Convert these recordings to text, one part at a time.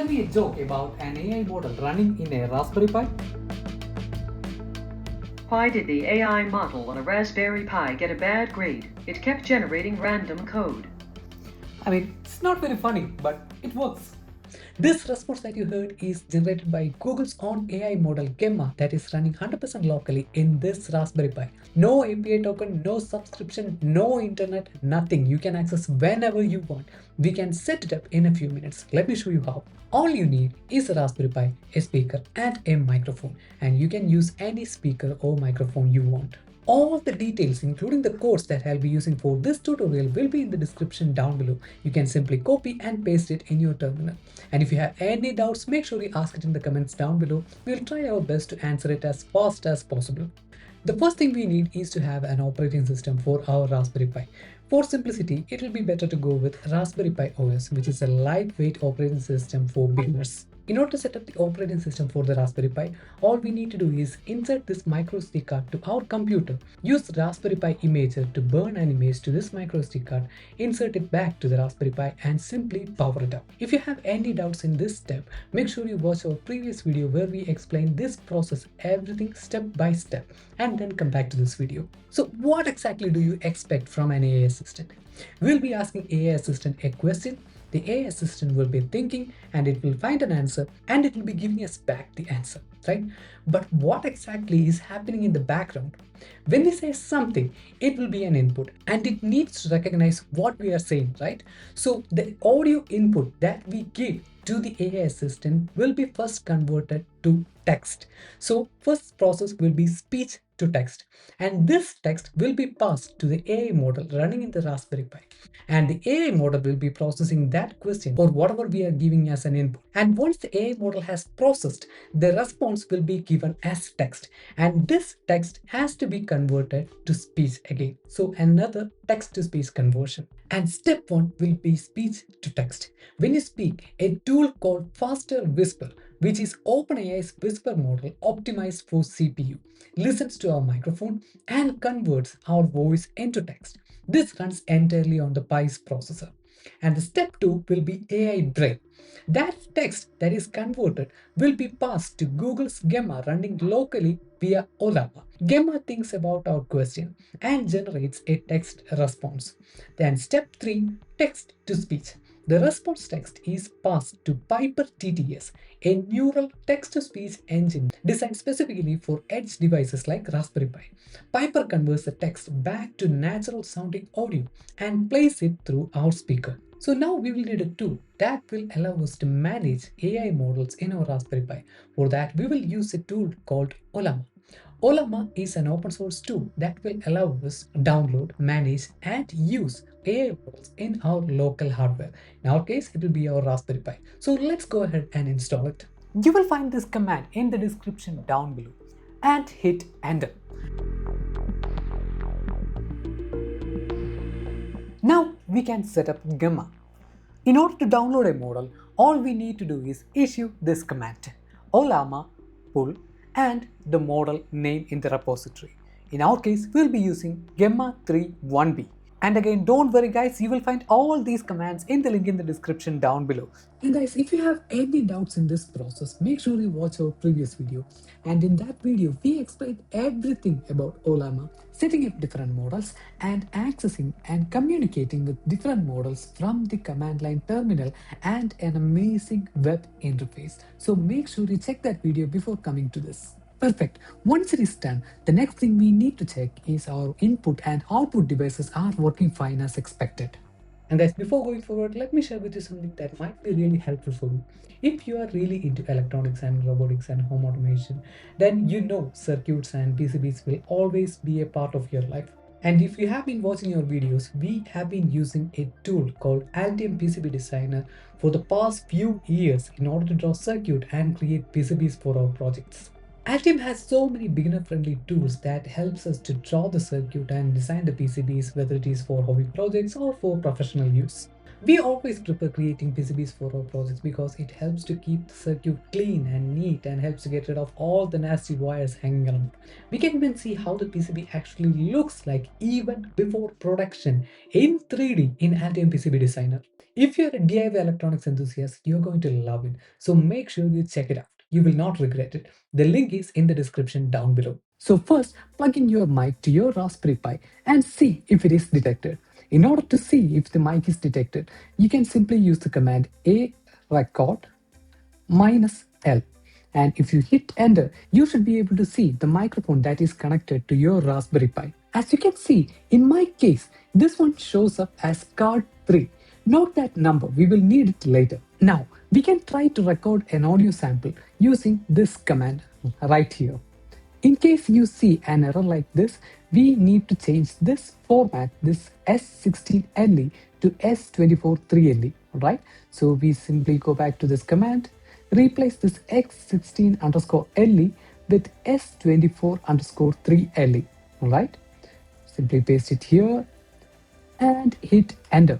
tell me a joke about an AI model running in a Raspberry Pi? Why did the AI model on a Raspberry Pi get a bad grade? It kept generating random code. I mean, it's not very funny, but it works. This response that you heard is generated by Google's own AI model Gemma that is running 100% locally in this Raspberry Pi. No API token, no subscription, no internet, nothing. You can access whenever you want. We can set it up in a few minutes. Let me show you how. All you need is a Raspberry Pi, a speaker, and a microphone, and you can use any speaker or microphone you want. All the details, including the codes that I'll be using for this tutorial, will be in the description down below. You can simply copy and paste it in your terminal. And if you have any doubts, make sure you ask it in the comments down below. We'll try our best to answer it as fast as possible. The first thing we need is to have an operating system for our Raspberry Pi. For simplicity, it will be better to go with Raspberry Pi OS, which is a lightweight operating system for beginners. In order to set up the operating system for the Raspberry Pi, all we need to do is insert this microSD card to our computer, use Raspberry Pi Imager to burn an image to this microSD card, insert it back to the Raspberry Pi and simply power it up. If you have any doubts in this step, make sure you watch our previous video where we explain this process, everything step by step, and then come back to this video. So what exactly do you expect from an AI assistant? We'll be asking AI assistant a question. The AI assistant will be thinking and it will find an answer and it will be giving us back the answer, right? But what exactly is happening in the background? When we say something, it will be an input and it needs to recognize what we are saying, right? So the audio input that we give to the AI assistant will be first converted to text. So first process will be speech to text, and this text will be passed to the AI model running in the Raspberry Pi, and the AI model will be processing that question or whatever we are giving as an input. And once the AI model has processed, the response will be given as text, and this text has to be converted to speech again. So another text to speech conversion. And step one will be speech to text. When you speak, a tool called Faster Whisper, which is OpenAI's whisper model optimized for CPU, listens to our microphone and converts our voice into text. This runs entirely on the Pi's processor. And the step 2 will be AI Brain. That text that is converted will be passed to Google's Gemma running locally via Ollama. Gemma thinks about our question and generates a text response. Then step 3, text to speech. The response text is passed to Piper TTS, a neural text-to-speech engine designed specifically for edge devices like Raspberry Pi. Piper converts the text back to natural-sounding audio and plays it through our speaker. So now we will need a tool that will allow us to manage AI models in our Raspberry Pi. For that, we will use a tool called Ollama. Ollama is an open source tool that will allow us to download, manage, and use AI models in our local hardware. In our case, it will be our Raspberry Pi. So let's go ahead and install it. You will find this command in the description down below and hit enter. Now we can set up Gemma. In order to download a model, all we need to do is issue this command: Ollama pull and the model name in the repository. In our case, we'll be using Gemma 3.1b. And again, don't worry guys, you will find all these commands in the link in the description down below. And guys, if you have any doubts in this process, make sure you watch our previous video. And in that video, we explained everything about Ollama, setting up different models and accessing and communicating with different models from the command line terminal and an amazing web interface. So make sure you check that video before coming to this. Perfect. Once it is done, the next thing we need to check is our input and output devices are working fine as expected. And guys, before going forward, let me share with you something that might be really helpful for you. If you are really into electronics and robotics and home automation, then you know circuits and PCBs will always be a part of your life. And if you have been watching our videos, we have been using a tool called Altium PCB Designer for the past few years in order to draw circuit and create PCBs for our projects. Altium has so many beginner-friendly tools that helps us to draw the circuit and design the PCBs, whether it is for hobby projects or for professional use. We always prefer creating PCBs for our projects because it helps to keep the circuit clean and neat and helps to get rid of all the nasty wires hanging around. We can even see how the PCB actually looks like even before production in 3D in Altium PCB Designer. If you're a DIY electronics enthusiast, you're going to love it. So make sure you check it out. You will not regret it. The link is in the description down below. So first, plug in your mic to your Raspberry Pi and see if it is detected. In order to see if the mic is detected, you can simply use the command a record -L. And if you hit enter, you should be able to see the microphone that is connected to your Raspberry Pi. As you can see, in my case, this one shows up as card 3. Note that number, we will need it later. Now, we can try to record an audio sample using this command right here. In case you see an error like this, we need to change this format, this S16LE to S243LE, right? So we simply go back to this command, replace this X16_LE with S24_3LE, right? Simply paste it here and hit enter.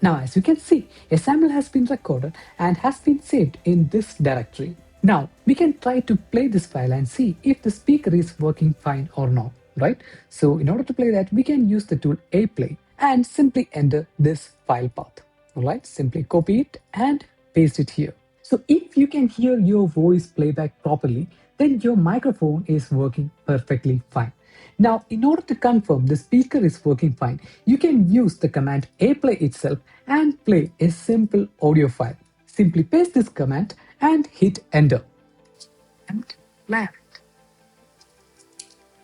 Now, as you can see, a sample has been recorded and has been saved in this directory. Now, we can try to play this file and see if the speaker is working fine or not, right? So in order to play that, we can use the tool aplay and simply enter this file path, all right? Simply copy it and paste it here. So if you can hear your voice playback properly, then your microphone is working perfectly fine. Now, in order to confirm the speaker is working fine, you can use the command aplay itself and play a simple audio file. Simply paste this command and hit enter. And left.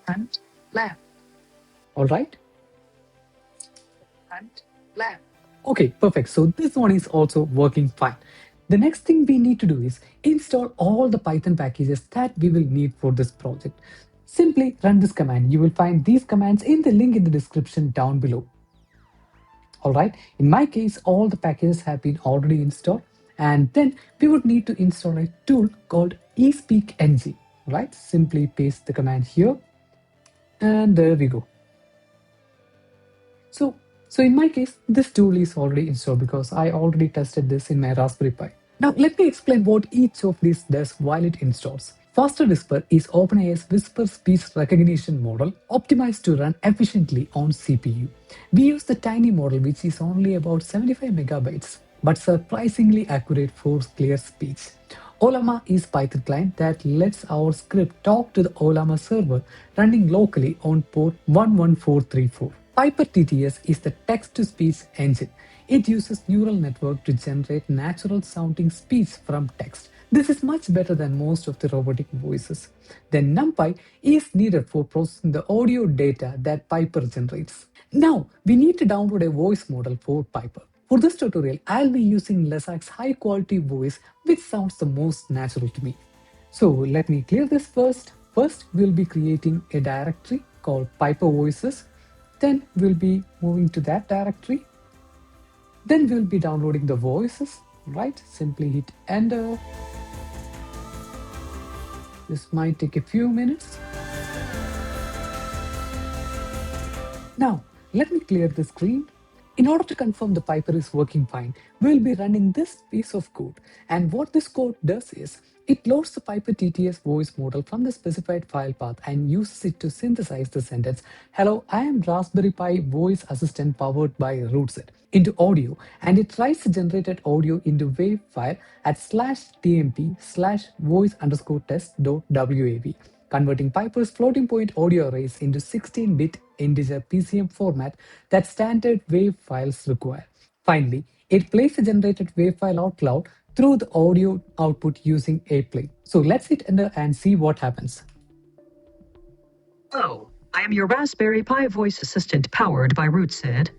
And left. All right. And left. Okay, perfect. So this one is also working fine. The next thing we need to do is install all the Python packages that we will need for this project. Simply run this command. You will find these commands in the link in the description down below. All right, in my case, all the packages have been already installed, and then we would need to install a tool called eSpeakNG, right? Simply paste the command here, and there we go. So in my case, this tool is already installed because I already tested this in my Raspberry Pi. Now let me explain what each of these does while it installs. Faster Whisper is OpenAI's Whisper speech recognition model optimized to run efficiently on CPU. We use the tiny model which is only about 75 megabytes but surprisingly accurate for clear speech. Ollama is Python client that lets our script talk to the Ollama server running locally on port 11434. Piper TTS is the text-to-speech engine. It uses neural network to generate natural-sounding speech from text. This is much better than most of the robotic voices. Then NumPy is needed for processing the audio data that Piper generates. Now, we need to download a voice model for Piper. For this tutorial, I'll be using Lesak's high-quality voice, which sounds the most natural to me. So let me clear this first. First, we'll be creating a directory called Piper Voices. Then we'll be moving to that directory. Then we'll be downloading the voices, right? Simply hit enter. This might take a few minutes. Now, let me clear the screen. In order to confirm the Piper is working fine, we'll be running this piece of code. And what this code does is, it loads the Piper TTS voice model from the specified file path and uses it to synthesize the sentence, "Hello, I am Raspberry Pi voice assistant powered by RootSet," into audio, and it writes the generated audio into WAV file at /tmp/voice_test.wav, converting Piper's floating point audio arrays into 16-bit integer PCM format that standard WAV files require. Finally, it plays the generated WAV file out loud through the audio output using aplay. So let's hit enter and see what happens. Hello, I am your Raspberry Pi voice assistant powered by RootSet.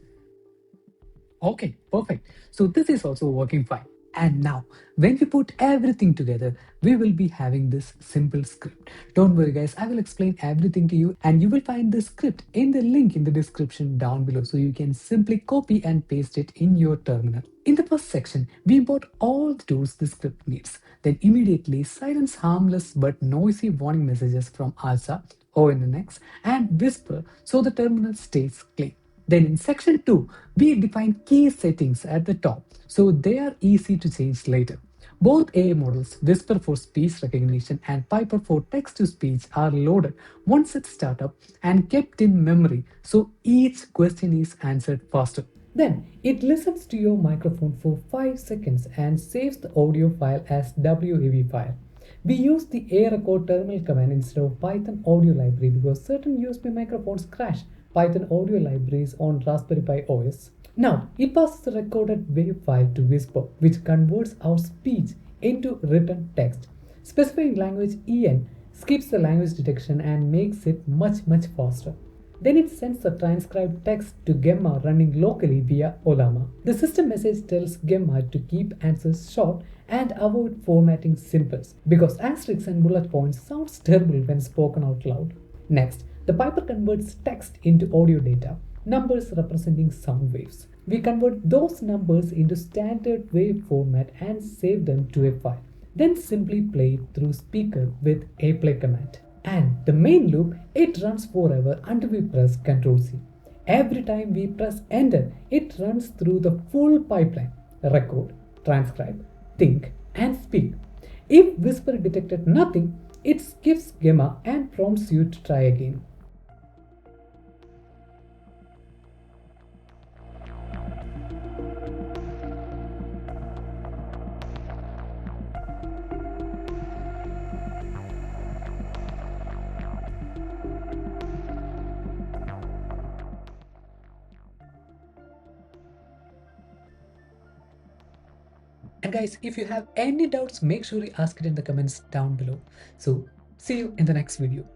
Okay, perfect. So this is also working fine. And now, when we put everything together, we will be having this simple script. Don't worry guys, I will explain everything to you and you will find the script in the link in the description down below, so you can simply copy and paste it in your terminal. In the first section, we import all the tools the script needs. Then immediately silence harmless but noisy warning messages from ALSA, ONNX, and Whisper so the terminal stays clean. Then in section 2, we define key settings at the top, so they are easy to change later. Both AI models, Whisper for speech recognition and Piper for text to speech, are loaded once at startup and kept in memory so each question is answered faster. Then it listens to your microphone for 5 seconds and saves the audio file as WAV file. We use the A record terminal command instead of Python audio library because certain USB microphones crash Python audio libraries on Raspberry Pi OS. Now, it passes the recorded WAV file to Whisper, which converts our speech into written text. Specifying language EN skips the language detection and makes it much faster. Then it sends the transcribed text to Gemma running locally via Ollama. The system message tells Gemma to keep answers short and avoid formatting symbols because asterisks and bullet points sounds terrible when spoken out loud. Next, the Piper converts text into audio data, numbers representing sound waves. We convert those numbers into standard wave format and save them to a file. Then simply play it through speaker with a play command. And the main loop, it runs forever until we press Ctrl C. Every time we press enter, it runs through the full pipeline: record, transcribe, think, and speak. If Whisper detected nothing, it skips Gemma and prompts you to try again. And guys, if you have any doubts, make sure you ask it in the comments down below. So see you in the next video.